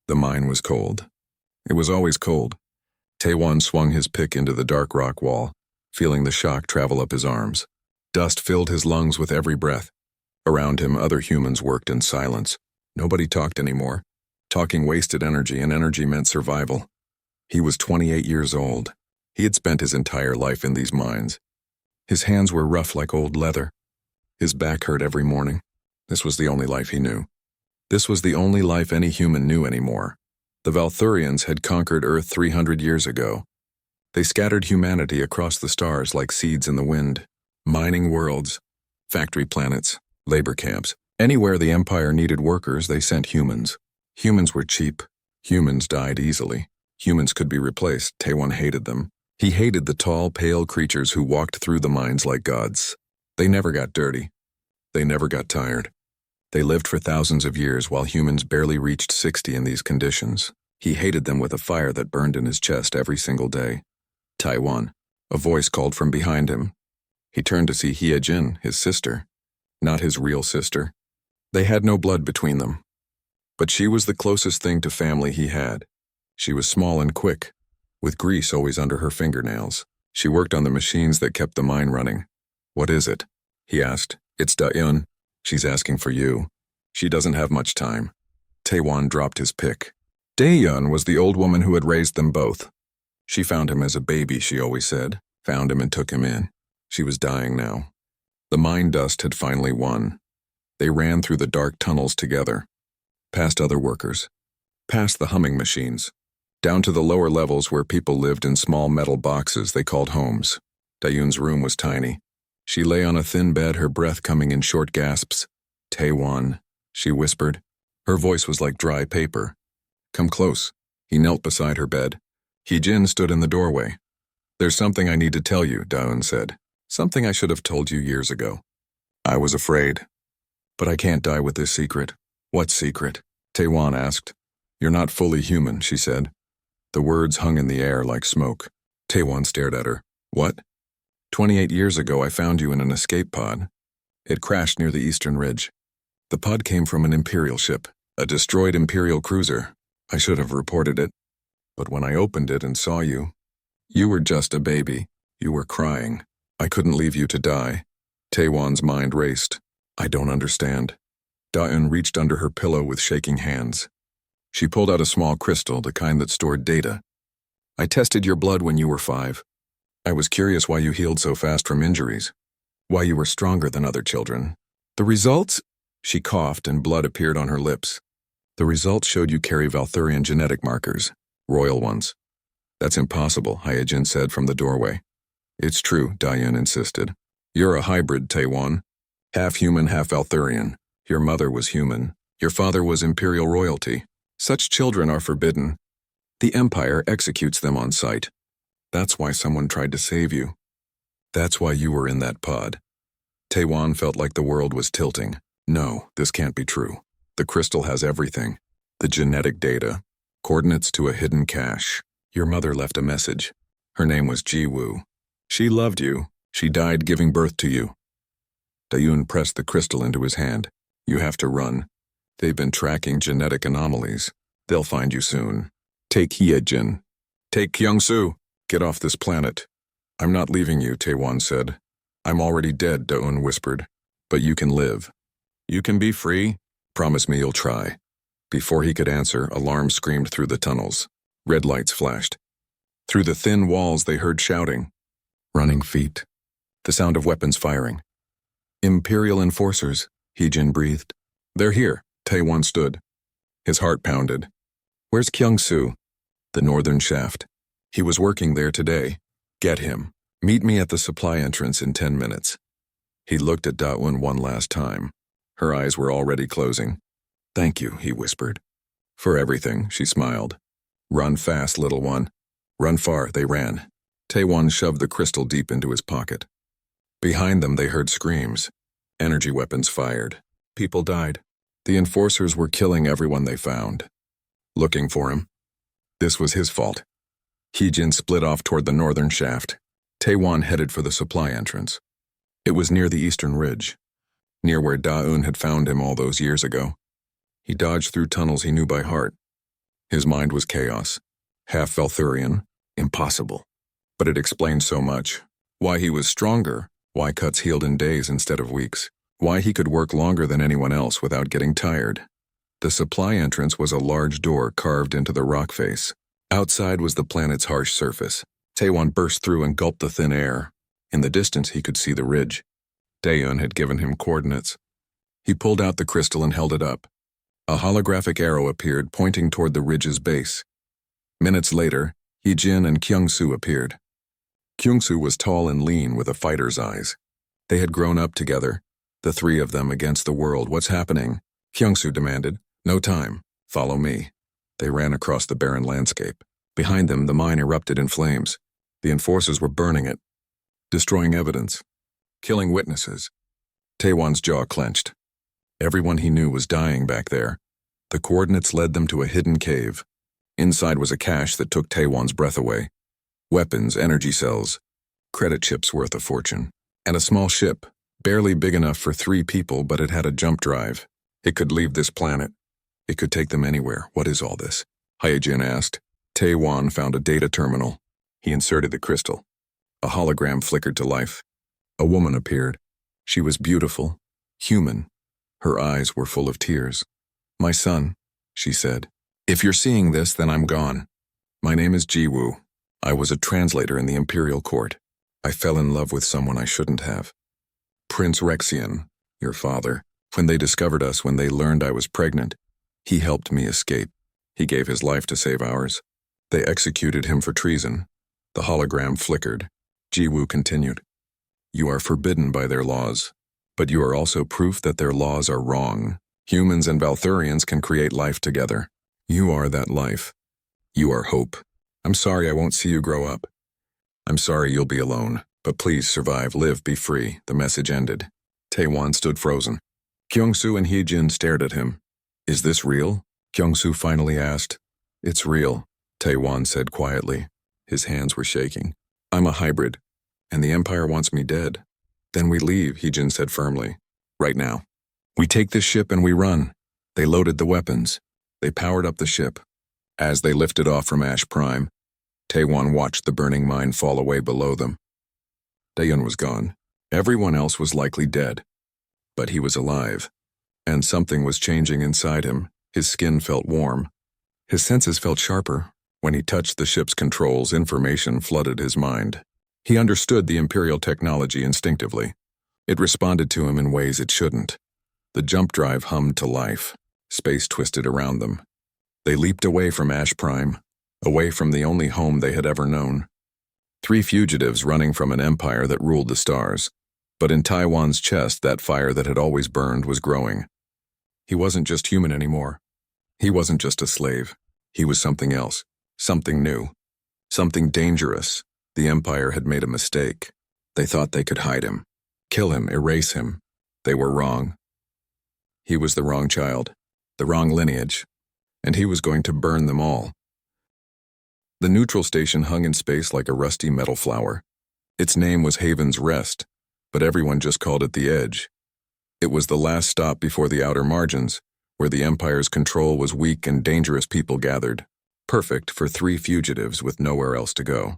The mine was cold. It was always cold. Taewon swung his pick into the dark rock wall, feeling the shock travel up his arms. Dust filled his lungs with every breath. Around him, other humans worked in silence. Nobody talked anymore. Talking wasted energy, and energy meant survival. He was 28 years old. He had spent his entire life in these mines. His hands were rough like old leather. His back hurt every morning. This was the only life he knew. This was the only life any human knew anymore. The Valthurians had conquered Earth 300 years ago. They scattered humanity across the stars like seeds in the wind. Mining worlds, factory planets, labor camps. Anywhere the Empire needed workers, they sent humans. Humans were cheap. Humans died easily. Humans could be replaced. Taewon hated them. He hated the tall, pale creatures who walked through the mines like gods. They never got dirty. They never got tired. They lived for thousands of years while humans barely reached 60 in these conditions. He hated them with a fire that burned in his chest every single day. Taewon. A voice called from behind him. He turned to see Hyejin, his sister. Not his real sister. They had no blood between them. But she was the closest thing to family he had. She was small and quick, with grease always under her fingernails. She worked on the machines that kept the mine running. "What is it?" he asked. "It's Da-eun. She's asking for you. She doesn't have much time." Taewon dropped his pick. Da-eun was the old woman who had raised them both. She found him as a baby, she always said. Found him and took him in. She was dying now. The mine dust had finally won. They ran through the dark tunnels together, past other workers, past the humming machines, down to the lower levels where people lived in small metal boxes they called homes. Da-eun's room was tiny. She lay on a thin bed, her breath coming in short gasps. "Taewon," she whispered. Her voice was like dry paper. "Come close." He knelt beside her bed. Hyejin stood in the doorway. "There's something I need to tell you," Da-eun said. "Something I should have told you years ago. I was afraid. But I can't die with this secret." "What secret?" Taewon asked. "You're not fully human," she said. The words hung in the air like smoke. Taewon stared at her. "What?" 28 years ago, I found you in an escape pod. It crashed near the Eastern Ridge. The pod came from an Imperial ship, a destroyed Imperial cruiser. I should have reported it. But when I opened it and saw you, you were just a baby. You were crying. I couldn't leave you to die." Taewon's mind raced. "I don't understand." Da-eun reached under her pillow with shaking hands. She pulled out a small crystal, the kind that stored data. "I tested your blood when you were 5. I was curious why you healed so fast from injuries, why you were stronger than other children. The results?" She coughed and blood appeared on her lips. "The results showed you carry Valthurian genetic markers, royal ones." "That's impossible," Hyejin said from the doorway. "It's true," Da-eun insisted. "You're a hybrid, Taewon. Half human, half Valthurian. Your mother was human. Your father was Imperial royalty. Such children are forbidden. The Empire executes them on sight. That's why someone tried to save you. That's why you were in that pod." Taewon felt like the world was tilting. No, this can't be true. The crystal has everything. The genetic data. Coordinates to a hidden cache. Your mother left a message. Her name was Ji-woo. She loved you. She died giving birth to you. Da-eun pressed the crystal into his hand. "You have to run. They've been tracking genetic anomalies. They'll find you soon. Take Hyejin. Take Kyung-soo. Get off this planet." "I'm not leaving you," Taewon said. "I'm already dead," Da-eun whispered. "But you can live. You can be free. Promise me you'll try." Before he could answer, alarms screamed through the tunnels. Red lights flashed. Through the thin walls they heard shouting. Running feet. The sound of weapons firing. "Imperial enforcers," Hyejin breathed. "They're here." Taewon stood. His heart pounded. "Where's Kyung-soo?" "The northern shaft. He was working there today. Get him. Meet me at the supply entrance in 10 minutes. He looked at Da-eun one last time. Her eyes were already closing. "Thank you," he whispered. "For everything," she smiled. "Run fast, little one." Run far, they ran. Taewon shoved the crystal deep into his pocket. Behind them they heard screams. Energy weapons fired. People died. The enforcers were killing everyone they found. Looking for him. This was his fault. Hyejin split off toward the northern shaft. Taewon headed for the supply entrance. It was near the Eastern Ridge, near where Da-eun had found him all those years ago. He dodged through tunnels he knew by heart. His mind was chaos. Half Valthurian, impossible. But it explained so much. Why he was stronger, why cuts healed in days instead of weeks, why he could work longer than anyone else without getting tired. The supply entrance was a large door carved into the rock face. Outside was the planet's harsh surface. Taewon burst through and gulped the thin air. In the distance he could see the ridge. Daeun had given him coordinates. He pulled out the crystal and held it up. A holographic arrow appeared, pointing toward the ridge's base. Minutes later, Heejin and Kyungsoo appeared. Kyungsoo was tall and lean with a fighter's eyes. They had grown up together, the three of them against the world. What's happening? Kyungsoo demanded. No time. Follow me. They ran across the barren landscape. Behind them, the mine erupted in flames. The enforcers were burning it, destroying evidence, killing witnesses. Taewon's jaw clenched. Everyone he knew was dying back there. The coordinates led them to a hidden cave. Inside was a cache that took Taewon's breath away. Weapons, energy cells, credit chips worth a fortune, and a small ship, barely big enough for 3 people, but it had a jump drive. It could leave this planet. It could take them anywhere. What is all this? Hyejin asked. Taewon found a data terminal. He inserted the crystal. A hologram flickered to life. A woman appeared. She was beautiful, human. Her eyes were full of tears. My son, she said. If you're seeing this, then I'm gone. My name is Jiwoo. I was a translator in the Imperial Court. I fell in love with someone I shouldn't have. Prince Rexian, your father, when they discovered us, when they learned I was pregnant, he helped me escape. He gave his life to save ours. They executed him for treason. The hologram flickered. Jiwoo continued. You are forbidden by their laws, but you are also proof that their laws are wrong. Humans and Valthurians can create life together. You are that life. You are hope. I'm sorry I won't see you grow up. I'm sorry you'll be alone, but please survive, live, be free. The message ended. Taewon stood frozen. Kyungsoo and Heejin stared at him. Is this real? Kyungsoo finally asked. It's real, Taewon said quietly. His hands were shaking. I'm a hybrid, and the Empire wants me dead. Then we leave, Heejin said firmly. Right now. We take this ship and we run. They loaded the weapons. They powered up the ship. As they lifted off from Ash Prime, Taewon watched the burning mine fall away below them. Daeun was gone. Everyone else was likely dead. But he was alive, and something was changing inside him. His skin felt warm. His senses felt sharper. When he touched the ship's controls, information flooded his mind. He understood the Imperial technology instinctively. It responded to him in ways it shouldn't. The jump drive hummed to life. Space twisted around them. They leaped away from Ash Prime, away from the only home they had ever known. 3 fugitives running from an empire that ruled the stars. But in Taewon's chest, that fire that had always burned was growing. He wasn't just human anymore. He wasn't just a slave. He was something else, something new, something dangerous. The Empire had made a mistake. They thought they could hide him, kill him, erase him. They were wrong. He was the wrong child, the wrong lineage, and he was going to burn them all. The neutral station hung in space like a rusty metal flower. Its name was Haven's Rest, but everyone just called it the Edge. It was the last stop before the outer margins, where the Empire's control was weak and dangerous people gathered, perfect for 3 fugitives with nowhere else to go.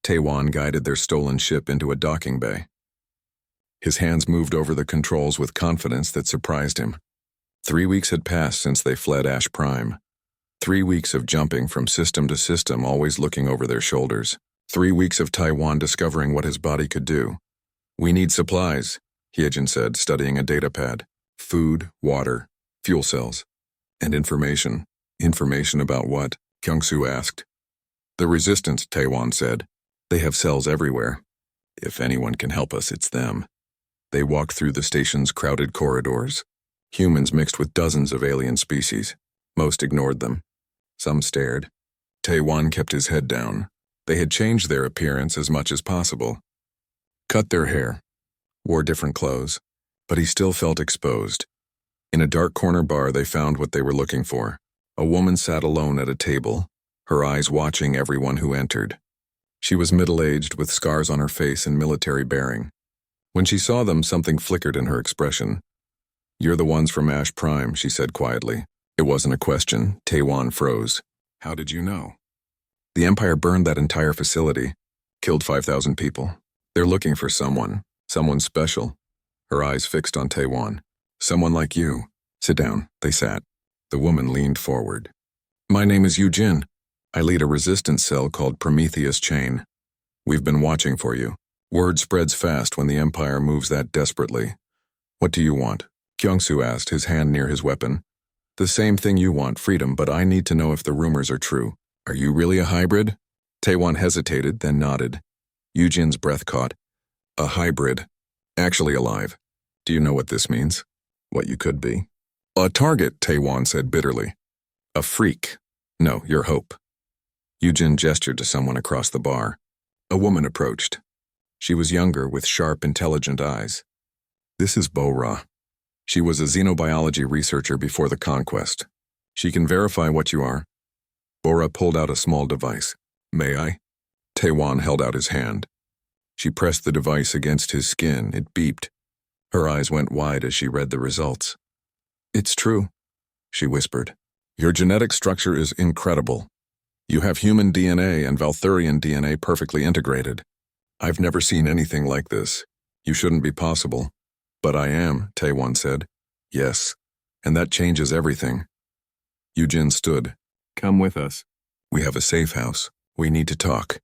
Taewon guided their stolen ship into a docking bay. His hands moved over the controls with confidence that surprised him. 3 weeks had passed since they fled Ash Prime. 3 weeks of jumping from system to system, always looking over their shoulders. 3 weeks of Taewon discovering what his body could do. We need supplies, Hyejin said, studying a datapad. Food, water, fuel cells, and information. Information about what? Kyungsoo asked. The Resistance, Taewon said. They have cells everywhere. If anyone can help us, it's them. They walked through the station's crowded corridors. Humans mixed with dozens of alien species. Most ignored them. Some stared. Taewon kept his head down. They had changed their appearance as much as possible. Cut their hair. Wore different clothes. But he still felt exposed. In a dark corner bar, they found what they were looking for. A woman sat alone at a table, her eyes watching everyone who entered. She was middle-aged with scars on her face and military bearing. When she saw them, something flickered in her expression. You're the ones from Ash Prime, she said quietly. It wasn't a question. Taewon froze. How did you know? The Empire burned that entire facility, killed 5,000 people. They're looking for someone special. Her eyes fixed on Taewon. Someone like you. Sit down. They sat. The woman leaned forward. My name is Yujin. I lead a resistance cell called Prometheus Chain. We've been watching for you. Word spreads fast when the Empire moves that desperately. What do you want? Kyung-soo asked, his hand near his weapon. The same thing you want, freedom, but I need to know if the rumors are true. Are you really a hybrid? Taewon hesitated, then nodded. Yujin's breath caught. A hybrid. Actually alive. Do you know what this means? What you could be? A target, Taewon said bitterly. A freak. No, your hope. Yujin gestured to someone across the bar. A woman approached. She was younger, with sharp, intelligent eyes. This is Bo-Ra. She was a xenobiology researcher before the conquest. She can verify what you are. Bo-Ra pulled out a small device. May I? Taewon held out his hand. She pressed the device against his skin. It beeped. Her eyes went wide as she read the results. It's true, she whispered. Your genetic structure is incredible. You have human DNA and Valthurian DNA perfectly integrated. I've never seen anything like this. You shouldn't be possible. But I am, Taewon said. Yes, and that changes everything. Yujin stood. Come with us. We have a safe house. We need to talk.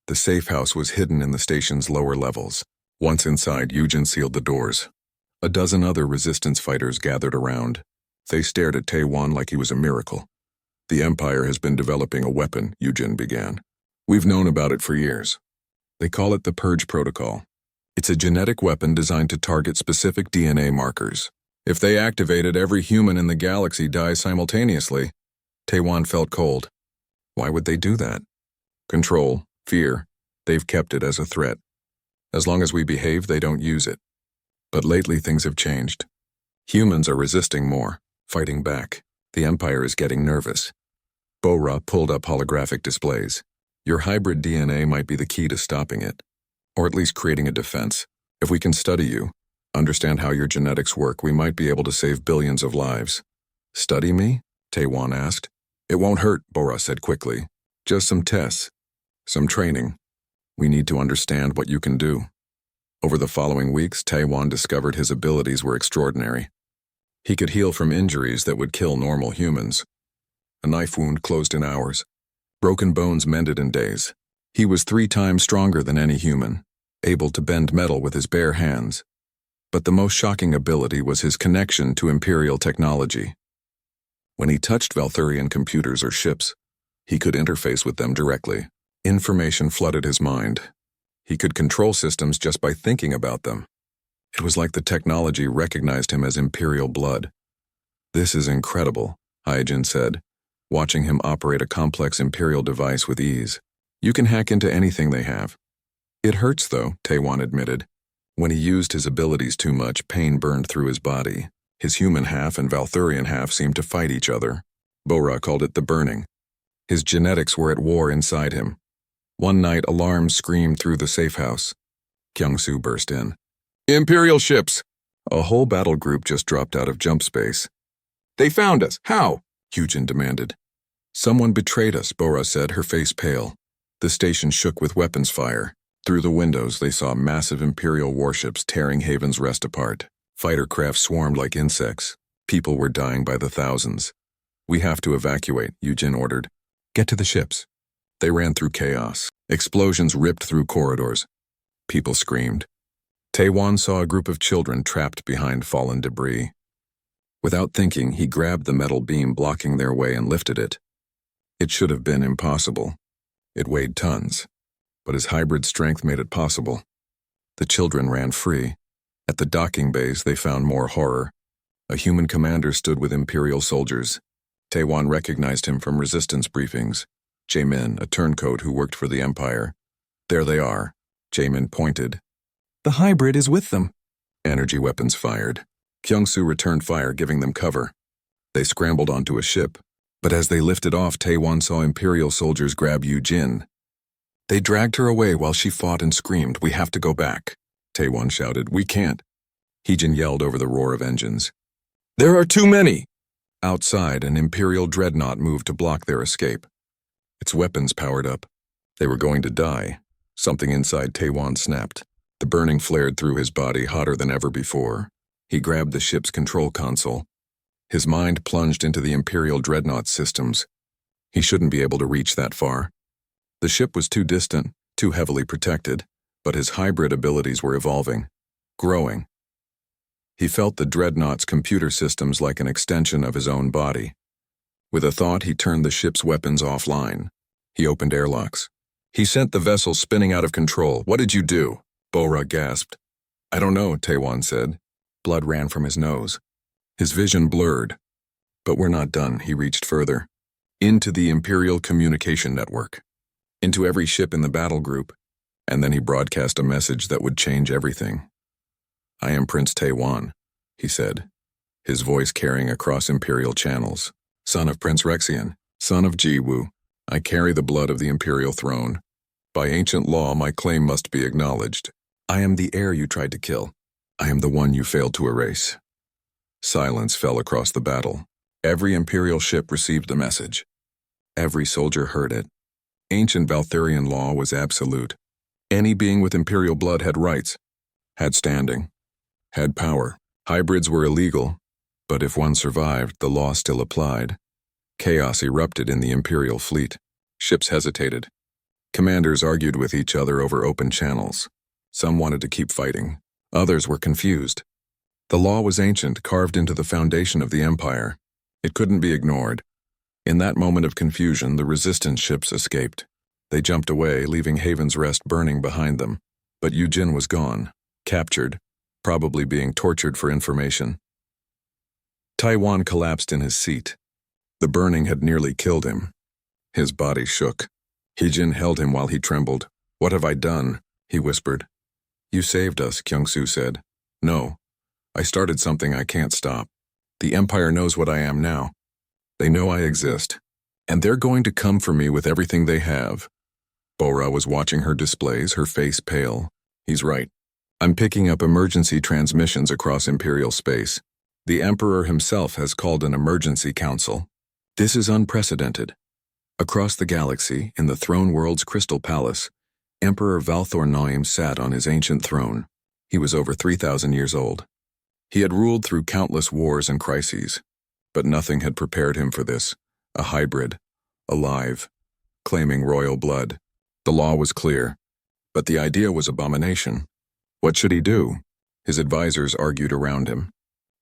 The safe house was hidden in the station's lower levels. Once inside, Yujin sealed the doors. A dozen other resistance fighters gathered around. They stared at Taewon like he was a miracle. The Empire has been developing a weapon, Yujin began. We've known about it for years. They call it the Purge Protocol. It's a genetic weapon designed to target specific DNA markers. If they activate it, every human in the galaxy dies simultaneously. Taewon felt cold. Why would they do that? Control, fear. They've kept it as a threat. As long as we behave, they don't use it. But lately things have changed. Humans are resisting more, fighting back. The Empire is getting nervous. Bo-Ra pulled up holographic displays. Your hybrid DNA might be the key to stopping it. Or at least creating a defense. If we can study you, understand how your genetics work, we might be able to save billions of lives. Study me? Taewon asked. It won't hurt, Bo-Ra said quickly. Just some tests. Some training. We need to understand what you can do. Over the following weeks, Taewon discovered his abilities were extraordinary. He could heal from injuries that would kill normal humans. A knife wound closed in hours. Broken bones mended in days. He was 3 times stronger than any human, able to bend metal with his bare hands. But the most shocking ability was his connection to Imperial technology. When he touched Valthurian computers or ships, he could interface with them directly. Information flooded his mind. He could control systems just by thinking about them. It was like the technology recognized him as Imperial blood. This is incredible, Hyjin said, watching him operate a complex Imperial device with ease. You can hack into anything they have. It hurts, though, Taewon admitted. When he used his abilities too much, pain burned through his body. His human half and Valthurian half seemed to fight each other. Bo-Ra called it the burning. His genetics were at war inside him. One night, alarms screamed through the safe house. Kyung-soo burst in. Imperial ships! A whole battle group just dropped out of jump space. They found us! How? Hyujin demanded. Someone betrayed us, Bo-Ra said, her face pale. The station shook with weapons fire. Through the windows, they saw massive Imperial warships tearing Haven's Rest apart. Fighter craft swarmed like insects. People were dying by the thousands. We have to evacuate, Yujin ordered. Get to the ships. They ran through chaos. Explosions ripped through corridors. People screamed. Taewon saw a group of children trapped behind fallen debris. Without thinking, he grabbed the metal beam blocking their way and lifted it. It should have been impossible. It weighed tons, but his hybrid strength made it possible. The children ran free. At the docking bays, they found more horror. A human commander stood with Imperial soldiers. Taewon recognized him from resistance briefings. Jaemin, a turncoat who worked for the Empire. There they are, Jaemin pointed. The hybrid is with them. Energy weapons fired. Kyung-soo returned fire, giving them cover. They scrambled onto a ship. But as they lifted off, Taewon saw Imperial soldiers grab Yujin. They dragged her away while she fought and screamed, "We have to go back." Taewon shouted, "We can't." Hyjin yelled over the roar of engines. "There are too many!" Outside, an Imperial dreadnought moved to block their escape. Its weapons powered up. They were going to die. Something inside Taiwan snapped. The burning flared through his body hotter than ever before. He grabbed the ship's control console. His mind plunged into the Imperial dreadnought systems. He shouldn't be able to reach that far. The ship was too distant, too heavily protected, but his hybrid abilities were evolving, growing. He felt the dreadnought's computer systems like an extension of his own body. With a thought, he turned the ship's weapons offline. He opened airlocks. He sent the vessel spinning out of control. "What did you do?" Bora gasped. "I don't know," Taiwan said. Blood ran from his nose. His vision blurred. "But we're not done." He reached further. Into the Imperial communication network. Into every ship in the battle group. And then he broadcast a message that would change everything. "I am Prince Taiwan," he said, his voice carrying across Imperial channels. "Son of Prince Rexian, son of Jiwu, I carry the blood of the Imperial throne. By ancient law, my claim must be acknowledged. I am the heir you tried to kill. I am the one you failed to erase." Silence fell across the battle. Every Imperial ship received the message. Every soldier heard it. Ancient Valthurian law was absolute. Any being with Imperial blood had rights, had standing, had power. Hybrids were illegal, but if one survived, the law still applied. Chaos erupted in the Imperial fleet. Ships hesitated. Commanders argued with each other over open channels. Some wanted to keep fighting. Others were confused. The law was ancient, carved into the foundation of the Empire. It couldn't be ignored. In that moment of confusion, the resistance ships escaped. They jumped away, leaving Haven's Rest burning behind them. But Yujin was gone, captured, probably being tortured for information. Taiwan collapsed in his seat. The burning had nearly killed him. His body shook. Hijin held him while he trembled. "What have I done?" he whispered. "You saved us," Kyungsu said. "No. I started something I can't stop. The Empire knows what I am now. They know I exist. And they're going to come for me with everything they have." Bora was watching her displays, her face pale. "He's right. I'm picking up emergency transmissions across Imperial space. The Emperor himself has called an emergency council. This is unprecedented. Across the galaxy, in the Throne World's Crystal Palace, Emperor Valthor Noim sat on his ancient throne. He was over 3,000 years old. He had ruled through countless wars and crises, but nothing had prepared him for this. A hybrid, alive, claiming royal blood. The law was clear, but the idea was abomination. What should he do? His advisors argued around him.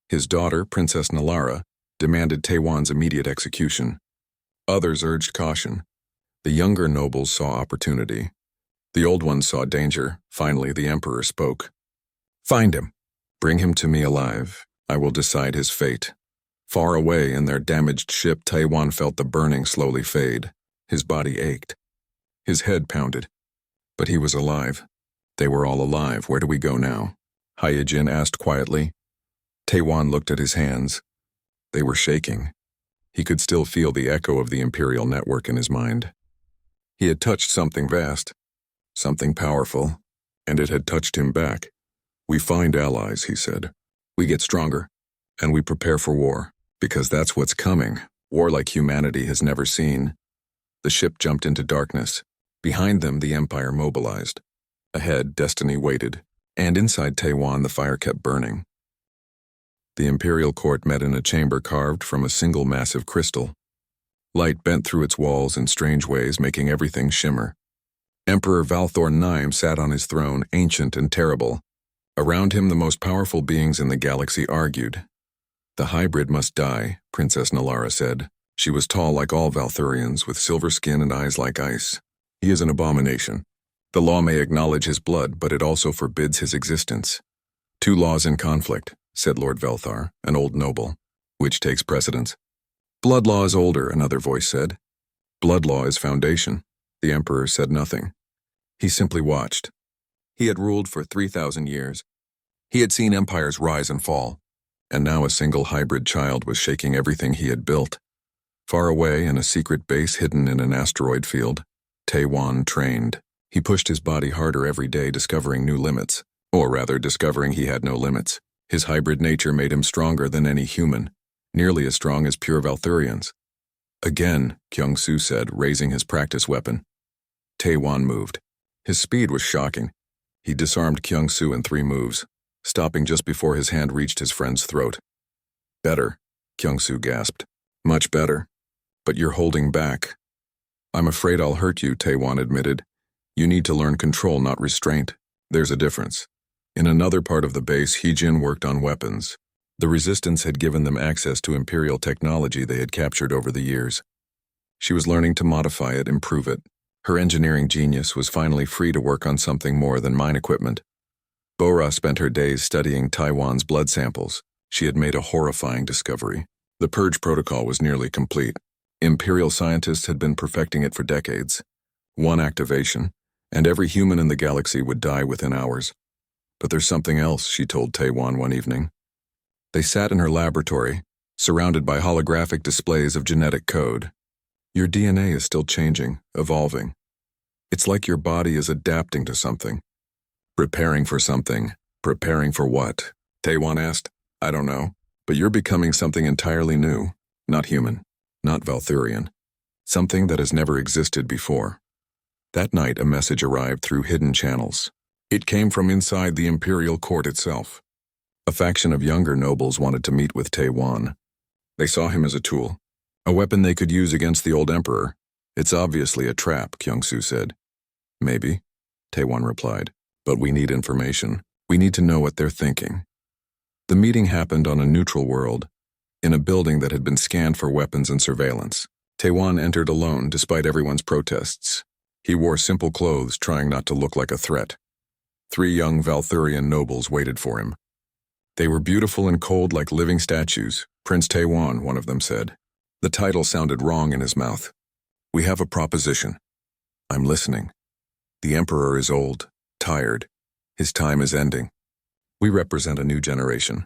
His daughter, Princess Nalara, demanded Taiwan's immediate execution. Others urged caution. The younger nobles saw opportunity. The old ones saw danger. Finally, the Emperor spoke. "Find him. Bring him to me alive. I will decide his fate." Far away in their damaged ship, Taiwan felt the burning slowly fade. His body ached. His head pounded. But he was alive. They were all alive. "Where do we go now?" Hyejin asked quietly. Taiwan looked at his hands. They were shaking. He could still feel the echo of the Imperial network in his mind. He had touched something vast, something powerful, and it had touched him back. "We find allies," he said. "We get stronger, and we prepare for war, because that's what's coming. War like humanity has never seen." The ship jumped into darkness. Behind them, the Empire mobilized. Ahead, destiny waited, and inside Taiwan, the fire kept burning. The Imperial court met in a chamber carved from a single massive crystal. Light bent through its walls in strange ways, making everything shimmer. Emperor Valthor Noim sat on his throne, ancient and terrible. Around him, the most powerful beings in the galaxy argued. "The hybrid must die," Princess Nalara said. She was tall like all Valthurians, with silver skin and eyes like ice. "He is an abomination. The law may acknowledge his blood, but it also forbids his existence." "Two laws in conflict," said Lord Velthar, an old noble. "Which takes precedence?" "Blood law is older," another voice said. "Blood law is foundation." The Emperor said nothing. He simply watched. He had ruled for 3,000 years. He had seen empires rise and fall, and now a single hybrid child was shaking everything he had built. Far away, in a secret base hidden in an asteroid field, Taiwan trained. He pushed his body harder every day, discovering new limits, or rather, discovering he had no limits. His hybrid nature made him stronger than any human. nearly as strong as pure Valthurians. Again, Kyung-Soo said, raising his practice weapon. Tae-Wan moved. His speed was shocking. He disarmed Kyung-Soo in 3 moves, stopping just before his hand reached his friend's throat. Better, Kyung-Soo gasped. Much better. But you're holding back. I'm afraid I'll hurt you, Tae-Wan admitted. You need to learn control, not restraint. There's a difference. In another part of the base, Hee-Jin worked on weapons. The Resistance had given them access to Imperial technology they had captured over the years. She was learning to modify it, improve it. Her engineering genius was finally free to work on something more than mine equipment. Bora spent her days studying Taiwan's blood samples. She had made a horrifying discovery. The Purge Protocol was nearly complete. Imperial scientists had been perfecting it for decades. 1 activation, and every human in the galaxy would die within hours. But there's something else, she told Tae-Wan one evening. They sat in her laboratory, surrounded by holographic displays of genetic code. Your DNA is still changing, evolving. It's like your body is adapting to something. Preparing for something. Preparing for what? Tae-Wan asked. I don't know, but you're becoming something entirely new. Not human, not Valthurian. Something that has never existed before. That night, a message arrived through hidden channels. It came from inside the Imperial Court itself. A faction of younger nobles wanted to meet with Tae-Wan. They saw him as a tool, a weapon they could use against the old emperor. It's obviously a trap, Kyung-Soo said. Maybe, Tae-Wan replied, but we need information. We need to know what they're thinking. The meeting happened on a neutral world, in a building that had been scanned for weapons and surveillance. Tae-Wan entered alone despite everyone's protests. He wore simple clothes, trying not to look like a threat. 3 young Valthurian nobles waited for him. They were beautiful and cold like living statues. Prince Tae-Wan, one of them said. The title sounded wrong in his mouth. We have a proposition. I'm listening. The emperor is old, tired. His time is ending. We represent a new generation.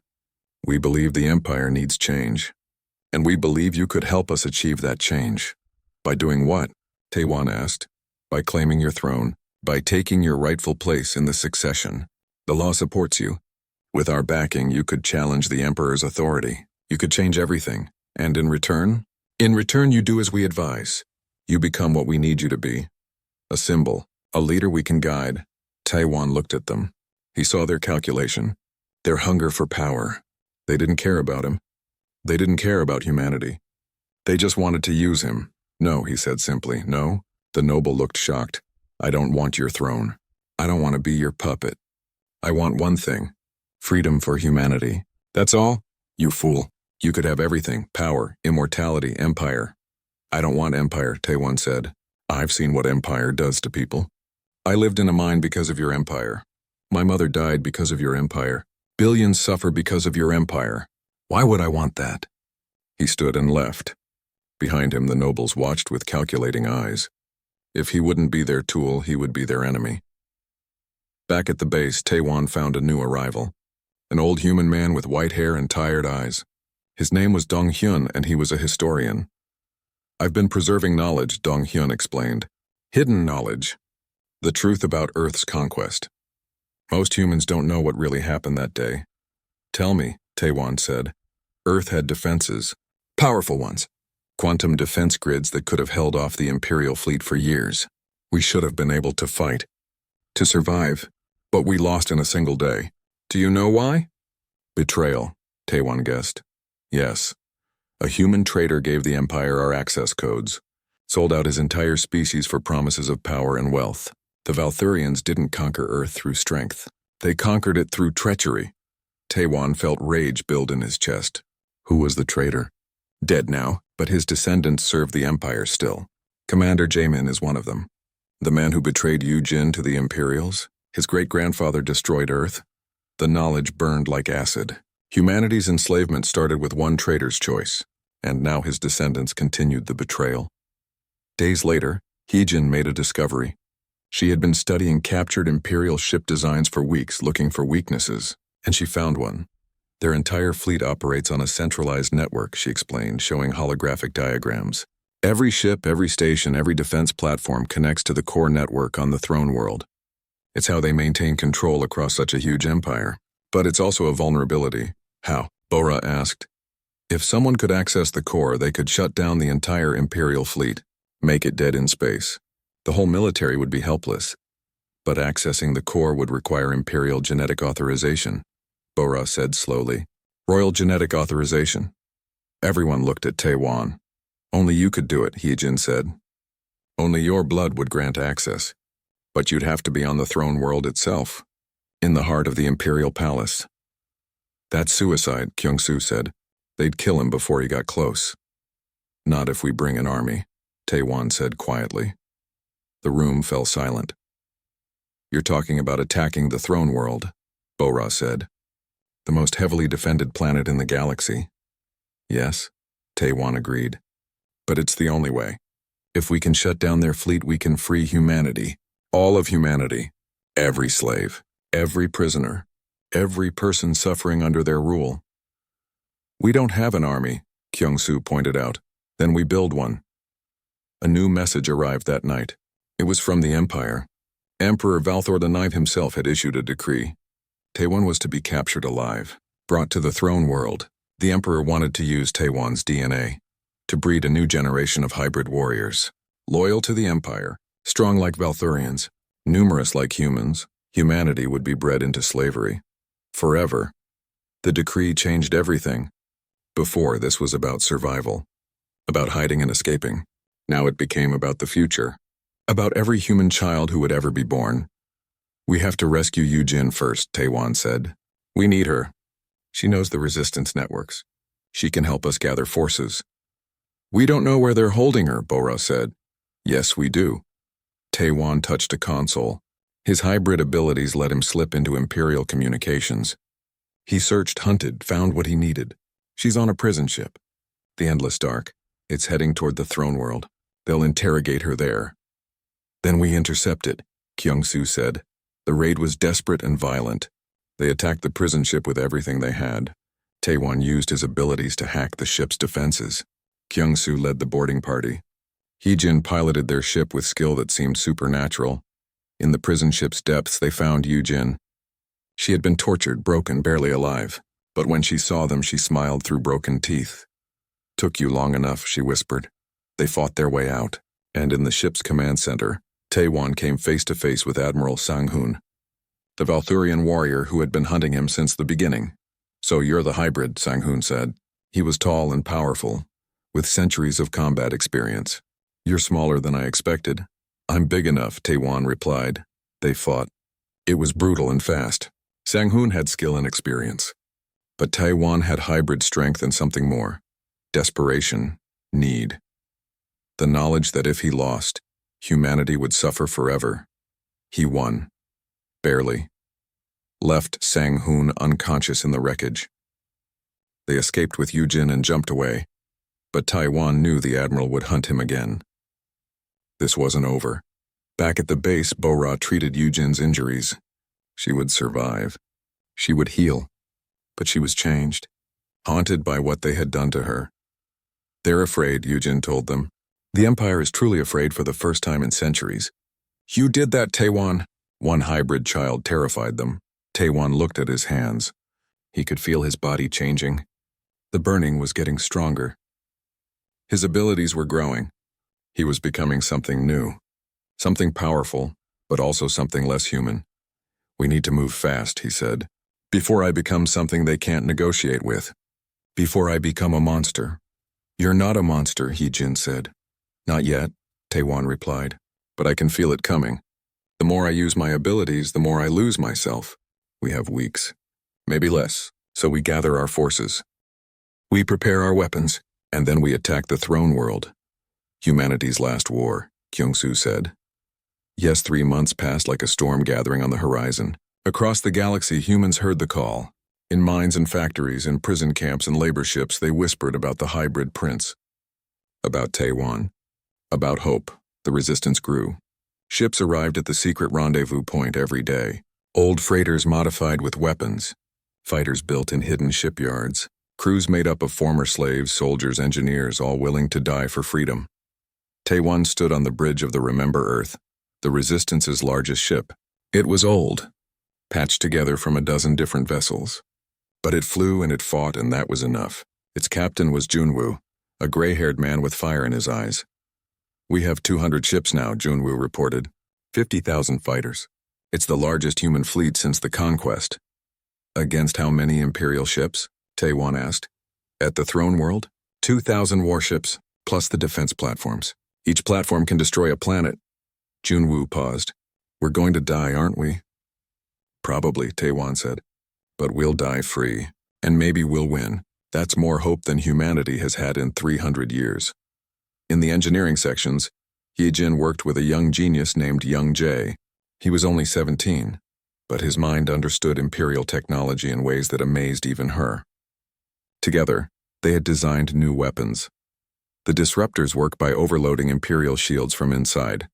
We believe the empire needs change. And we believe you could help us achieve that change. By doing what? Tae-Wan asked. By claiming your throne. By taking your rightful place in the succession. The law supports you. With our backing, you could challenge the emperor's authority. You could change everything. And in return? In return, you do as we advise. You become what we need you to be. A symbol, a leader we can guide. Tae-Wan looked at them. He saw their calculation, their hunger for power. They didn't care about him. They didn't care about humanity. They just wanted to use him. No, he said simply. No. The noble looked shocked. I don't want your throne. I don't want to be your puppet. I want one thing. Freedom for humanity. That's all? You fool. You could have everything. Power, immortality, empire. I don't want empire, Tae-Wan said. I've seen what empire does to people. I lived in a mine because of your empire. My mother died because of your empire. Billions suffer because of your empire. Why would I want that? He stood and left. Behind him, the nobles watched with calculating eyes. If he wouldn't be their tool, he would be their enemy. Back at the base, Tae-Wan found a new arrival. An old human man with white hair and tired eyes. His name was Dong-hyun, and he was a historian. I've been preserving knowledge, Dong-hyun explained. Hidden knowledge. The truth about Earth's conquest. Most humans don't know what really happened that day. Tell me, Tae-Wan said. Earth had defenses. Powerful ones. Quantum defense grids that could have held off the Imperial fleet for years. We should have been able to fight. To survive. But we lost in a single day. Do you know why? Betrayal, Tae-Wan guessed. Yes. A human traitor gave the Empire our access codes. Sold out his entire species for promises of power and wealth. The Valthurians didn't conquer Earth through strength. They conquered it through treachery. Tae-Wan felt rage build in his chest. Who was the traitor? Dead now, but his descendants serve the Empire still. Commander Jaemin is one of them. The man who betrayed Yu Jin to the Imperials. His great-grandfather destroyed Earth. The knowledge burned like acid. Humanity's enslavement started with one traitor's choice, and now his descendants continued the betrayal. Days later, Hee-Jin made a discovery. She had been studying captured Imperial ship designs for weeks looking for weaknesses, and she found one. Their entire fleet operates on a centralized network, she explained, showing holographic diagrams. Every ship, every station, every defense platform connects to the core network on the throne world. It's how they maintain control across such a huge empire. But it's also a vulnerability. How? Bora asked. If someone could access the core, they could shut down the entire Imperial fleet, make it dead in space. The whole military would be helpless. But accessing the core would require Imperial genetic authorization, Bora said slowly. Royal genetic authorization. Everyone looked at Taewon. Only you could do it, Heejin said. Only your blood would grant access. But you'd have to be on the throne world itself, in the heart of the Imperial Palace. That's suicide, Kyung-soo said. They'd kill him before he got close. Not if we bring an army, Taewon said quietly. The room fell silent. You're talking about attacking the throne world, Bora said. The most heavily defended planet in the galaxy. Yes, Taewon agreed. But it's the only way. If we can shut down their fleet, we can free humanity. All of humanity. Every slave. Every prisoner. Every person suffering under their rule. We don't have an army, Kyung-soo pointed out. Then we build one. A new message arrived that night. It was from the Empire. Emperor Valthor IX himself had issued a decree. Taewon was to be captured alive, brought to the throne world. The Emperor wanted to use Taewon's DNA to breed a new generation of hybrid warriors, loyal to the Empire, strong like Valthurians, numerous like humans. Humanity would be bred into slavery. Forever. The decree changed everything. Before, this was about survival, about hiding and escaping. Now it became about the future, about every human child who would ever be born. We have to rescue Yujin first, Taewon said. We need her. She knows the resistance networks. She can help us gather forces. We don't know where they're holding her, Bora said. Yes, we do. Taewon touched a console. His hybrid abilities let him slip into Imperial communications. He searched, hunted, found what he needed. She's on a prison ship. The Endless Dark. It's heading toward the throne world. They'll interrogate her there. Then we intercept it, Kyung-soo said. The raid was desperate and violent. They attacked the prison ship with everything they had. Taewon used his abilities to hack the ship's defenses. Kyung-soo led the boarding party. Heejin piloted their ship with skill that seemed supernatural. In the prison ship's depths, they found Yujin. She had been tortured, broken, barely alive. But when she saw them, she smiled through broken teeth. Took you long enough, she whispered. They fought their way out. And in the ship's command center, Taewon came face to face with Admiral Sang-hoon, the Valthurian warrior who had been hunting him since the beginning. So you're the hybrid, Sang-hoon said. He was tall and powerful, with centuries of combat experience. You're smaller than I expected. I'm big enough, Taewon replied. They fought. It was brutal and fast. Sang-hoon had skill and experience. But Taewon had hybrid strength and something more. Desperation, need. The knowledge that if he lost, humanity would suffer forever. He won. Barely. Left Sang-hoon unconscious in the wreckage. They escaped with Yujin and jumped away. But Taewon knew the Admiral would hunt him again. This wasn't over. Back at the base, Bora treated Yujin's injuries. She would survive. She would heal. But she was changed, haunted by what they had done to her. They're afraid, Yujin told them. The Empire is truly afraid for the first time in centuries. You did that, Taewon. One hybrid child terrified them. Taewon looked at his hands. He could feel his body changing. The burning was getting stronger. His abilities were growing. He was becoming something new. Something powerful, but also something less human. We need to move fast, he said. Before I become something they can't negotiate with. Before I become a monster. You're not a monster, Heejin said. Not yet, Taewon replied. But I can feel it coming. The more I use my abilities, the more I lose myself. We have weeks. Maybe less, so we gather our forces. We prepare our weapons, and then we attack the throne world. Humanity's last war, Kyung-soo said. Yes, 3 months passed like a storm gathering on the horizon. Across the galaxy, humans heard the call. In mines and factories, in prison camps and labor ships, they whispered about the hybrid prince. About Taewon. About hope. The resistance grew. Ships arrived at the secret rendezvous point every day. Old freighters modified with weapons. Fighters built in hidden shipyards. Crews made up of former slaves, soldiers, engineers, all willing to die for freedom. Taewon stood on the bridge of the Remember Earth, the Resistance's largest ship. It was old, patched together from a dozen different vessels. But it flew and it fought, and that was enough. Its captain was Junwoo, a gray-haired man with fire in his eyes. "We have 200 ships now," Junwoo reported. 50,000 fighters. It's the largest human fleet since the conquest. "Against how many Imperial ships?" Taewon asked. "At the Throne World? 2,000 warships, plus the defense platforms. Each platform can destroy a planet." Junwoo paused. "We're going to die, aren't we?" "Probably," Taewon said. "But we'll die free, and maybe we'll win. That's more hope than humanity has had in 300 years. In the engineering sections, Yejin worked with a young genius named Young Jae. He was only 17, but his mind understood Imperial technology in ways that amazed even her. Together, they had designed new weapons. The disruptors work by overloading Imperial shields from inside,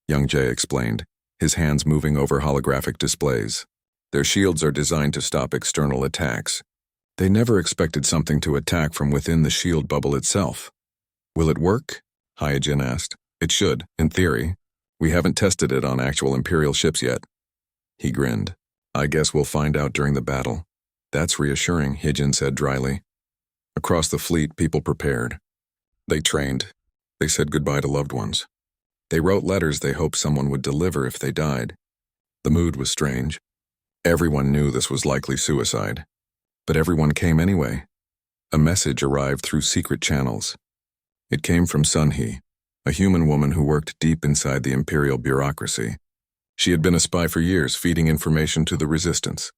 Young Jae explained, his hands moving over holographic displays. Their shields are designed to stop external attacks. They never expected something to attack from within the shield bubble itself. "Will it work?" Hyojin asked. "It should, in theory. We haven't tested it on actual Imperial ships yet." He grinned. "I guess we'll find out during the battle." "That's reassuring," Hyojin said dryly. Across the fleet, people prepared. They trained. They said goodbye to loved ones. They wrote letters they hoped someone would deliver if they died. The mood was strange. Everyone knew this was likely suicide. But everyone came anyway. A message arrived through secret channels. It came from Sunhee, a human woman who worked deep inside the Imperial bureaucracy. She had been a spy for years, feeding information to the resistance.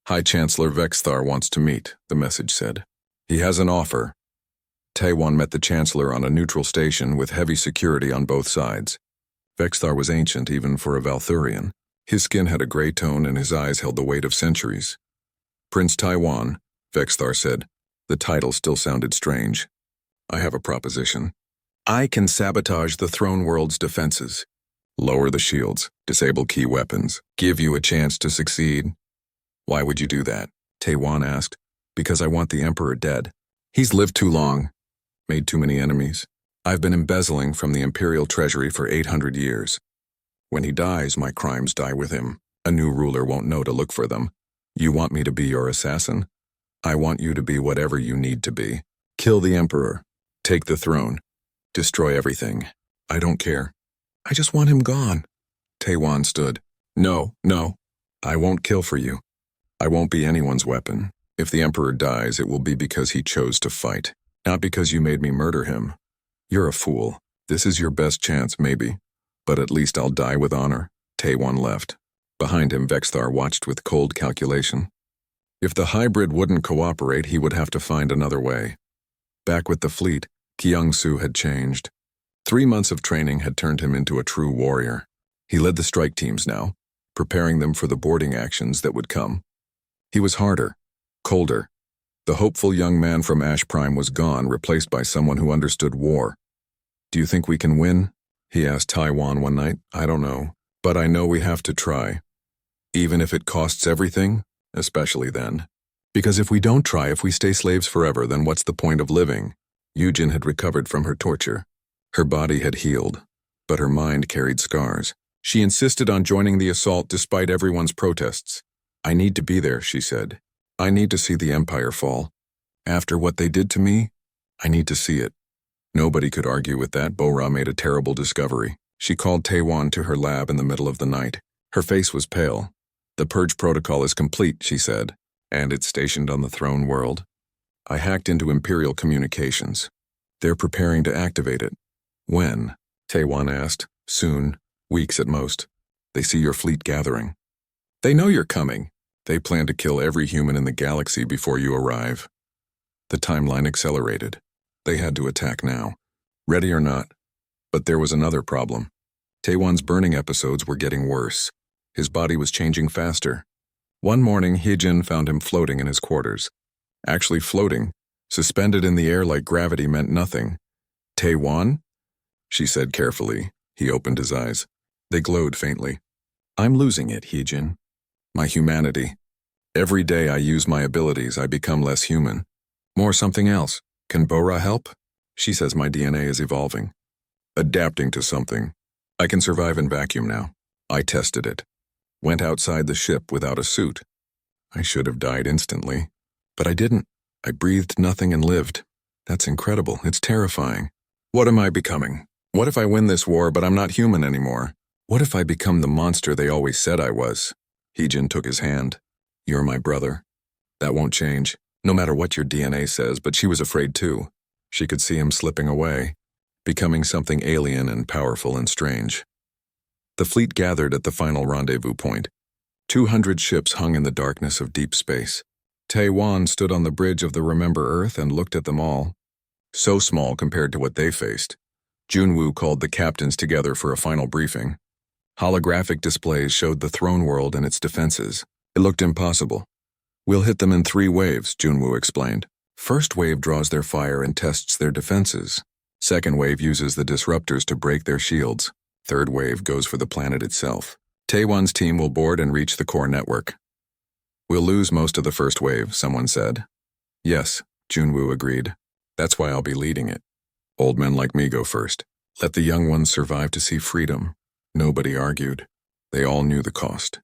"High Chancellor Vexthar wants to meet," the message said. "He has an offer." Taewon met the Chancellor on a neutral station with heavy security on both sides. Vexthar was ancient even for a Valthurian. His skin had a gray tone and his eyes held the weight of centuries. "Prince Taewon," Vexthar said. The title still sounded strange. "I have a proposition. I can sabotage the Throne World's defenses, lower the shields, disable key weapons, give you a chance to succeed." "Why would you do that?" Taewon asked. "Because I want the Emperor dead. He's lived too long, made too many enemies. I've been embezzling from the Imperial treasury for 800 years. When he dies, my crimes die with him. A new ruler won't know to look for them. You want me to be your assassin? I want you to be whatever you need to be. Kill the Emperor. Take the throne. Destroy everything. I don't care. I just want him gone." Taewon stood. No. I won't kill for you. I won't be anyone's weapon. If the Emperor dies, it will be because he chose to fight, not because you made me murder him. You're a fool. This is your best chance, maybe. But at least I'll die with honor." Taewon left. Behind him, Vexthar watched with cold calculation. If the hybrid wouldn't cooperate, he would have to find another way. Back with the fleet, Kyung-soo had changed. 3 months of training had turned him into a true warrior. He led the strike teams now, preparing them for the boarding actions that would come. He was harder, colder. The hopeful young man from Ash Prime was gone, replaced by someone who understood war. "Do you think we can win?" he asked Taewon one night. "I don't know, but I know we have to try. Even if it costs everything, especially then. Because if we don't try, if we stay slaves forever, then what's the point of living?" Yujin had recovered from her torture. Her body had healed, but her mind carried scars. She insisted on joining the assault despite everyone's protests. "I need to be there," she said. "I need to see the Empire fall. After what they did to me, I need to see it." Nobody could argue with that. Bo-Ra made a terrible discovery. She called Taewon to her lab in the middle of the night. Her face was pale. "The purge protocol is complete," she said, "and it's stationed on the Throne World. I hacked into Imperial communications. They're preparing to activate it." "When?" Taewon asked. "Soon. Weeks at most. They see your fleet gathering. They know you're coming. They plan to kill every human in the galaxy before you arrive." The timeline accelerated. They had to attack now, ready or not. But there was another problem. Taewon's burning episodes were getting worse. His body was changing faster. One morning, Hyejin found him floating in his quarters. Actually floating, suspended in the air like gravity meant nothing. "Taewon?" she said carefully. He opened his eyes. They glowed faintly. "I'm losing it, Hyejin. My humanity. Every day I use my abilities, I become less human. More something else. Can Bo-Ra help?" "She says my DNA is evolving. Adapting to something. I can survive in vacuum now. I tested it. Went outside the ship without a suit. I should have died instantly. But I didn't. I breathed nothing and lived. That's incredible. It's terrifying. What am I becoming? What if I win this war, but I'm not human anymore? What if I become the monster they always said I was? Heejin took his hand. You're my brother. That won't change, no matter what your DNA says, but she was afraid too. She could see him slipping away, becoming something alien and powerful and strange. The fleet gathered at the final rendezvous point. 200 ships hung in the darkness of deep space. Tae-wan stood on the bridge of the Remember Earth and looked at them all. So small compared to what they faced. Junwoo called the captains together for a final briefing. Holographic displays showed the throne world and its defenses. It looked impossible. We'll hit them in 3 waves, Junwoo explained. First wave draws their fire and tests their defenses. Second wave uses the disruptors to break their shields. Third wave goes for the planet itself. Taewan's team will board and reach the core network. We'll lose most of the first wave, someone said. Yes, Junwoo agreed. That's why I'll be leading it. Old men like me go first. Let the young ones survive to see freedom. Nobody argued. They all knew the cost.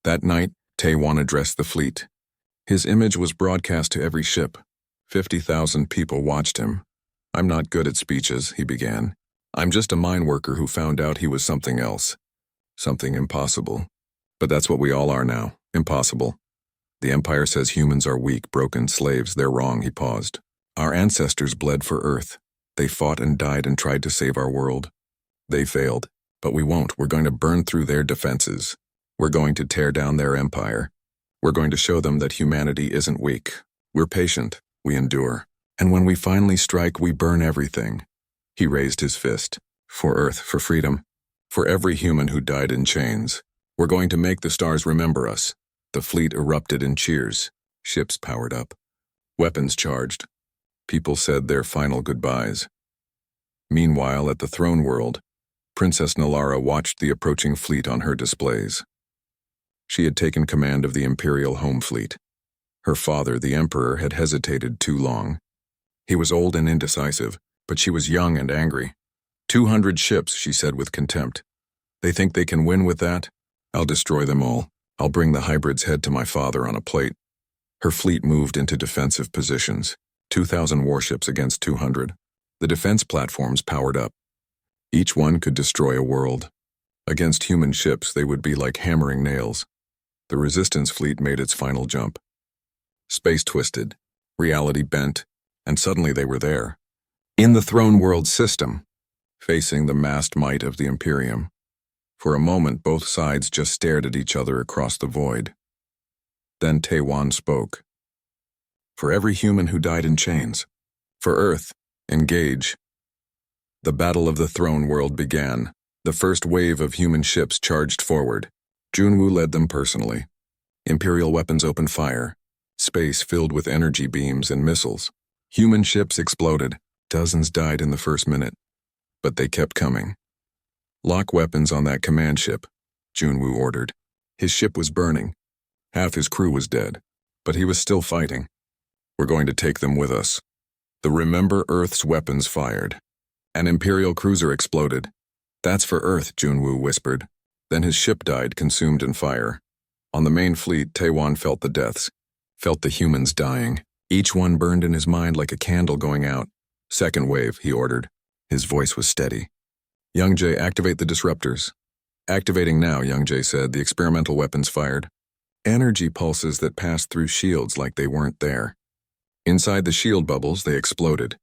That night, Taewan addressed the fleet. His image was broadcast to every ship. 50,000 people watched him. I'm not good at speeches, he began. I'm just a mine worker who found out he was something else. Something impossible. But that's what we all are now. Impossible. The Empire says humans are weak, broken slaves. They're wrong, he paused. Our ancestors bled for Earth. They fought and died and tried to save our world. They failed. But we won't. We're going to burn through their defenses. We're going to tear down their empire. We're going to show them that humanity isn't weak. We're patient. We endure. And when we finally strike, we burn everything. He raised his fist. For Earth, for freedom. For every human who died in chains. We're going to make the stars remember us. The fleet erupted in cheers. Ships powered up. Weapons charged. People said their final goodbyes. Meanwhile, at the throne world, Princess Nalara watched the approaching fleet on her displays. She had taken command of the Imperial Home Fleet. Her father, the Emperor, had hesitated too long. He was old and indecisive, but she was young and angry. 200 ships, she said with contempt. They think they can win with that? I'll destroy them all. I'll bring the hybrid's head to my father on a plate. Her fleet moved into defensive positions. 2,000 warships against 200. The defense platforms powered up. Each one could destroy a world. Against human ships, they would be like hammering nails. The resistance fleet made its final jump. Space twisted, reality bent, and suddenly they were there. In the throne world system, facing the massed might of the Imperium. For a moment, both sides just stared at each other across the void. Then Taewan spoke. For every human who died in chains. For Earth, engage. The battle of the throne world began. The first wave of human ships charged forward. Junwoo led them personally. Imperial weapons opened fire. Space filled with energy beams and missiles. Human ships exploded. Dozens died in the first minute. But they kept coming. Lock weapons on that command ship, Junwoo ordered. His ship was burning. Half his crew was dead. But he was still fighting. We're going to take them with us. The Remember Earth's weapons fired. An Imperial cruiser exploded. That's for Earth, Junwoo whispered. Then his ship died, consumed in fire. On the main fleet, Taewan felt the deaths. Felt the humans dying. Each one burned in his mind like a candle going out. Second wave, he ordered. His voice was steady. Youngjae, activate the disruptors. Activating now, Youngjae said. The experimental weapons fired. Energy pulses that passed through shields like they weren't there. Inside the shield bubbles, they exploded.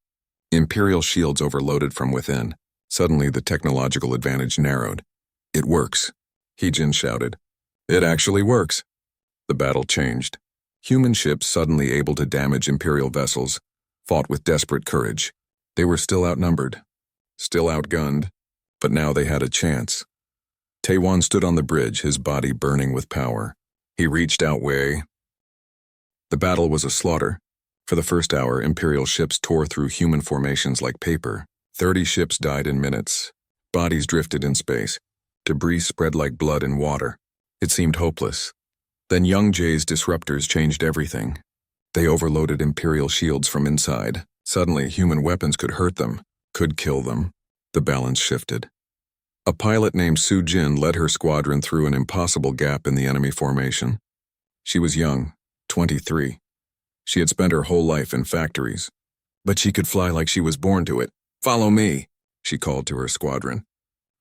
Imperial shields overloaded from within. Suddenly, the technological advantage narrowed. It works, Heejin shouted. It actually works. The battle changed. Human ships, suddenly able to damage Imperial vessels, fought with desperate courage. They were still outnumbered, still outgunned, but now they had a chance. Taewan stood on the bridge, his body burning with power. He reached out way. The battle was a slaughter. For the first hour, Imperial ships tore through human formations like paper. 30 ships died in minutes. Bodies drifted in space. Debris spread like blood in water. It seemed hopeless. Then Youngjae's disruptors changed everything. They overloaded Imperial shields from inside. Suddenly, human weapons could hurt them, could kill them. The balance shifted. A pilot named Su Jin led her squadron through an impossible gap in the enemy formation. She was young, 23. She had spent her whole life in factories, but she could fly like she was born to it. "Follow me," she called to her squadron.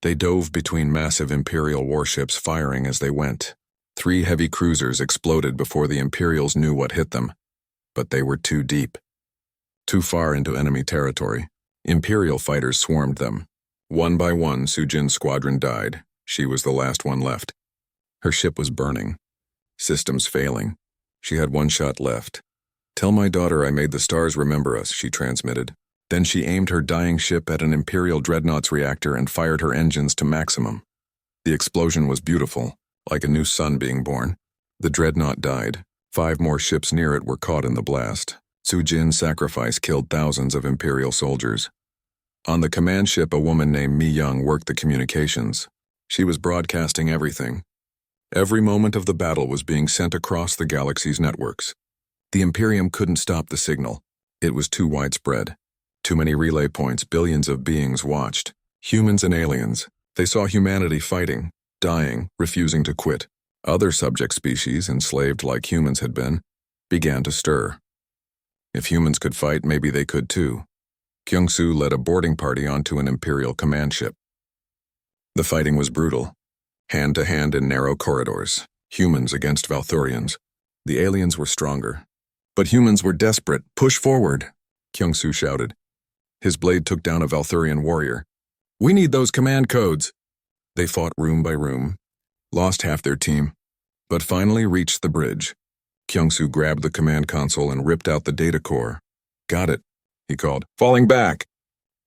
They dove between massive Imperial warships, firing as they went. 3 heavy cruisers exploded before the Imperials knew what hit them. But they were too deep. Too far into enemy territory. Imperial fighters swarmed them. One by one, Sujin's squadron died. She was the last one left. Her ship was burning. Systems failing. She had 1 shot left. "Tell my daughter I made the stars remember us," she transmitted. Then she aimed her dying ship at an Imperial dreadnought's reactor and fired her engines to maximum. The explosion was beautiful, like a new sun being born. The dreadnought died. 5 more ships near it were caught in the blast. Sujin's sacrifice killed thousands of Imperial soldiers. On the command ship, a woman named Mi Young worked the communications. She was broadcasting everything. Every moment of the battle was being sent across the galaxy's networks. The Imperium couldn't stop the signal. It was too widespread. Too many relay points, billions of beings watched. Humans and aliens. They saw humanity fighting, dying, refusing to quit. Other subject species, enslaved like humans had been, began to stir. If humans could fight, maybe they could too. Kyung-soo led a boarding party onto an Imperial command ship. The fighting was brutal. Hand to hand in narrow corridors. Humans against Valthurians. The aliens were stronger. But humans were desperate. "Push forward," Kyung-soo shouted. His blade took down a Valthurian warrior. "We need those command codes." They fought room by room, lost half their team, but finally reached the bridge. Kyung-soo grabbed the command console and ripped out the data core. "Got it," he called. "Falling back."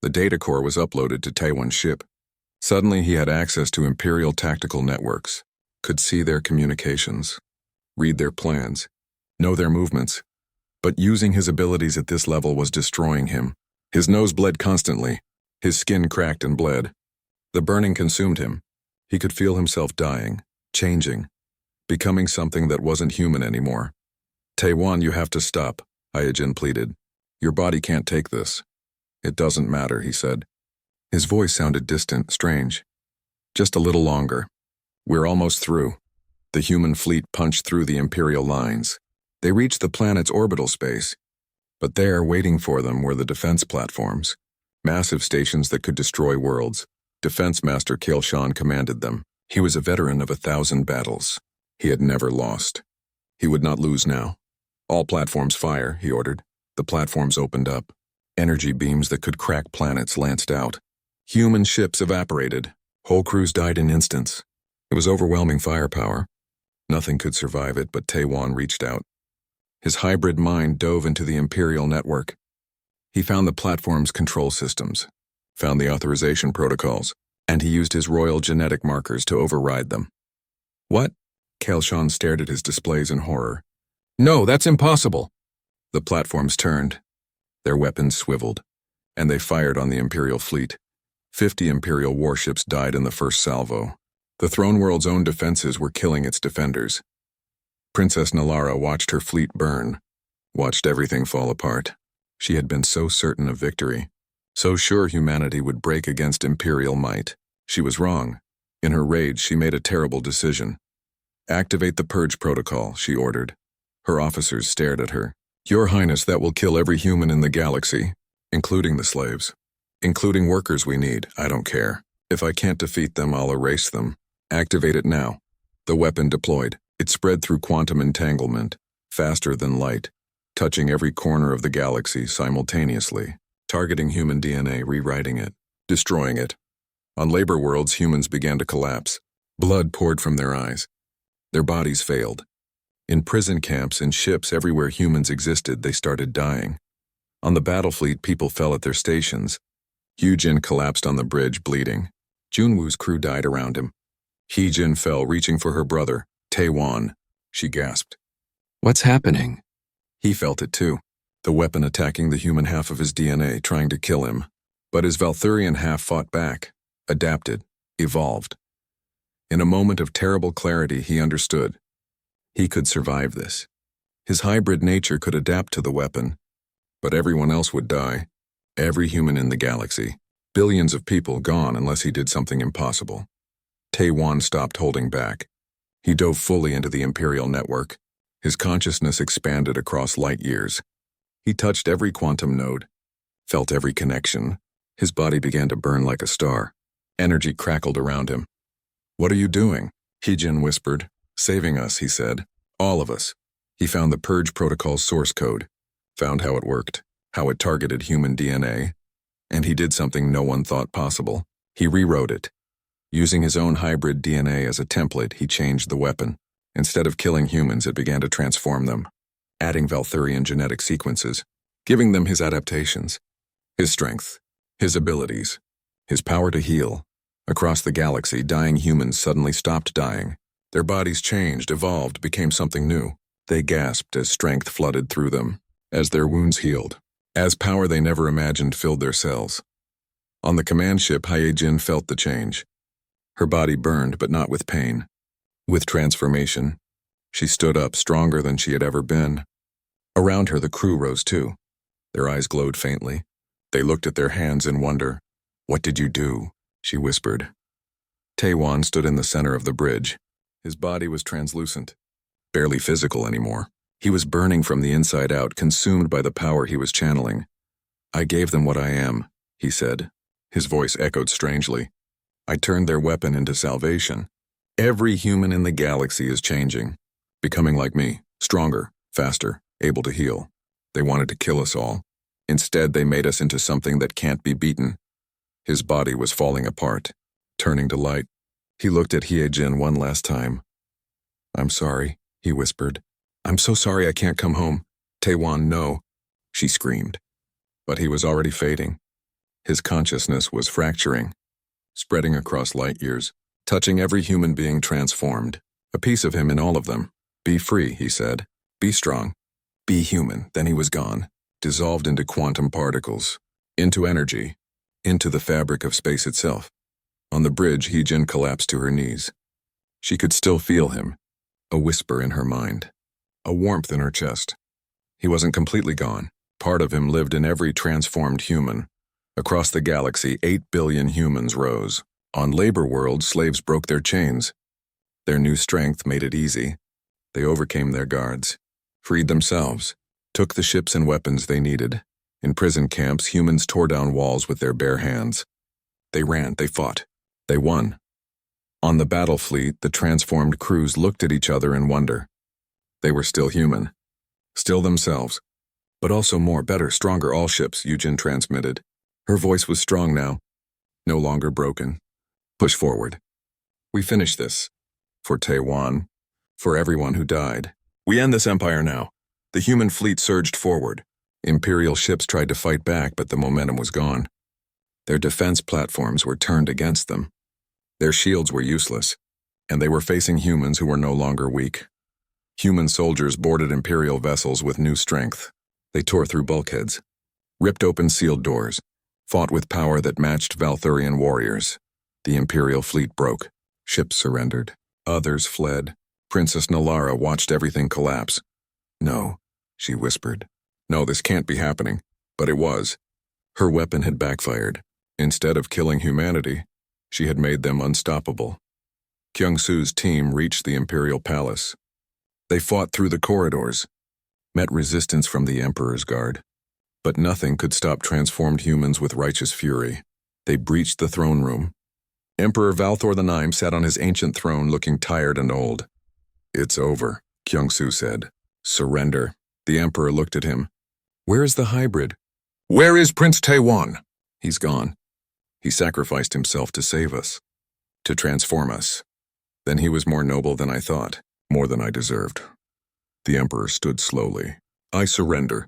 The data core was uploaded to Taewon's ship. Suddenly he had access to Imperial tactical networks, could see their communications, read their plans, know their movements. But using his abilities at this level was destroying him. His nose bled constantly. His skin cracked and bled. The burning consumed him. He could feel himself dying, changing, becoming something that wasn't human anymore. "Taewon, you have to stop," Hyojin pleaded. "Your body can't take this." "It doesn't matter," he said. His voice sounded distant, strange. "Just a little longer. We're almost through." The human fleet punched through the Imperial lines. They reached the planet's orbital space. But there, waiting for them, were the defense platforms. Massive stations that could destroy worlds. Defense Master Kailshan commanded them. He was a veteran of 1,000 battles. He had never lost. He would not lose now. "All platforms fire," he ordered. The platforms opened up. Energy beams that could crack planets lanced out. Human ships evaporated. Whole crews died in instants. It was overwhelming firepower. Nothing could survive it, but Taewon reached out. His hybrid mind dove into the Imperial network. He found the platform's control systems, found the authorization protocols, and he used his royal genetic markers to override them. "What?" Kailshan stared at his displays in horror. "No, that's impossible." The platforms turned. Their weapons swiveled, and they fired on the Imperial fleet. 50 Imperial warships died in the first salvo. The throne world's own defenses were killing its defenders. Princess Nalara watched her fleet burn, watched everything fall apart. She had been so certain of victory, so sure humanity would break against Imperial might. She was wrong. In her rage, she made a terrible decision. "Activate the purge protocol," she ordered. Her officers stared at her. "Your Highness, that will kill every human in the galaxy, including the slaves. Including workers we need, I don't care. If I can't defeat them, I'll erase them. Activate it now." The weapon deployed. It spread through quantum entanglement, faster than light, touching every corner of the galaxy simultaneously, targeting human DNA, rewriting it, destroying it. On labor worlds, humans began to collapse. Blood poured from their eyes. Their bodies failed. In prison camps and ships everywhere humans existed, they started dying. On the battle fleet, people fell at their stations. Hyojin collapsed on the bridge, bleeding. Junwoo's crew died around him. Heejin fell, reaching for her brother. "Taewon," she gasped. "What's happening?" He felt it too. The weapon attacking the human half of his DNA, trying to kill him. But his Valthurian half fought back, adapted, evolved. In a moment of terrible clarity, he understood. He could survive this. His hybrid nature could adapt to the weapon, but everyone else would die. Every human in the galaxy. Billions of people gone unless he did something impossible. Taewon stopped holding back. He dove fully into the Imperial network. His consciousness expanded across light years. He touched every quantum node, felt every connection. His body began to burn like a star. Energy crackled around him. "What are you doing?" Heejin whispered. "Saving us," he said. "All of us." He found the Purge Protocol's source code, found how it worked, how it targeted human DNA, and he did something no one thought possible. He rewrote it. Using his own hybrid DNA as a template, he changed the weapon. Instead of killing humans, it began to transform them, adding Valthurian genetic sequences, giving them his adaptations, his strength, his abilities, his power to heal. Across the galaxy, dying humans suddenly stopped dying. Their bodies changed, evolved, became something new. They gasped as strength flooded through them, as their wounds healed, as power they never imagined filled their cells. On the command ship, Hyejin felt the change. Her body burned, but not with pain. With transformation. She stood up, stronger than she had ever been. Around her, the crew rose too. Their eyes glowed faintly. They looked at their hands in wonder. "What did you do?" she whispered. Taewon stood in the center of the bridge. His body was translucent, barely physical anymore. He was burning from the inside out, consumed by the power he was channeling. "I gave them what I am," he said. His voice echoed strangely. "I turned their weapon into salvation. Every human in the galaxy is changing, becoming like me, stronger, faster, able to heal. They wanted to kill us all. Instead, they made us into something that can't be beaten." His body was falling apart, turning to light. He looked at Hyejin one last time. "I'm sorry," he whispered. "I'm so sorry I can't come home." "Taewon, no," she screamed. But he was already fading. His consciousness was fracturing, spreading across light years, touching every human being transformed, a piece of him in all of them. "Be free," he said. "Be strong. Be human." Then he was gone, dissolved into quantum particles, into energy, into the fabric of space itself. On the bridge, Heejin collapsed to her knees. She could still feel him, a whisper in her mind, a warmth in her chest. He wasn't completely gone. Part of him lived in every transformed human. Across the galaxy, 8 billion humans rose. On labor worlds, slaves broke their chains. Their new strength made it easy. They overcame their guards, freed themselves, took the ships and weapons they needed. In prison camps, humans tore down walls with their bare hands. They ran, they fought, they won. On the battle fleet, the transformed crews looked at each other in wonder. They were still human, still themselves, but also more, better, stronger. All ships, Yujin transmitted. Her voice was strong now, no longer broken. "Push forward. We finish this. For Taewon, for everyone who died. We end this empire now." The human fleet surged forward. Imperial ships tried to fight back, but the momentum was gone. Their defense platforms were turned against them. Their shields were useless, and they were facing humans who were no longer weak. Human soldiers boarded Imperial vessels with new strength. They tore through bulkheads, ripped open sealed doors, fought with power that matched Valthurian warriors. The Imperial fleet broke. Ships surrendered. Others fled. Princess Nalara watched everything collapse. "No," she whispered. "No, this can't be happening." But it was. Her weapon had backfired. Instead of killing humanity, she had made them unstoppable. Kyung-Soo's team reached the Imperial Palace. They fought through the corridors, met resistance from the Emperor's Guard. But nothing could stop transformed humans with righteous fury. They breached the throne room. Emperor Valthor IX sat on his ancient throne looking tired and old. "It's over," Kyung-Soo said. "Surrender." The Emperor looked at him. "Where is the hybrid?" "Where is Prince Taewon?" "He's gone. He sacrificed himself to save us, to transform us. Then he was more noble than I thought, more than I deserved." The Emperor stood slowly. "I surrender."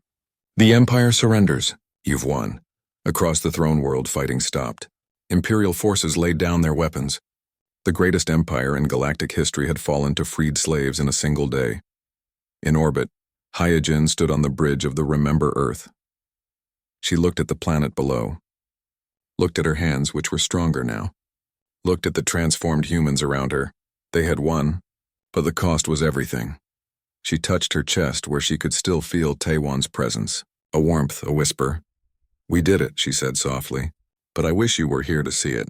The Empire surrenders. You've won. Across the throne world, fighting stopped. Imperial forces laid down their weapons. The greatest empire in galactic history had fallen to freed slaves in a single day. In orbit, Hyejin stood on the bridge of the Remember Earth. She looked at the planet below, looked at her hands, which were stronger now, looked at the transformed humans around her. They had won, but the cost was everything. She touched her chest where she could still feel Taewon's presence, a warmth, a whisper. "We did it," she said softly, "but I wish you were here to see it."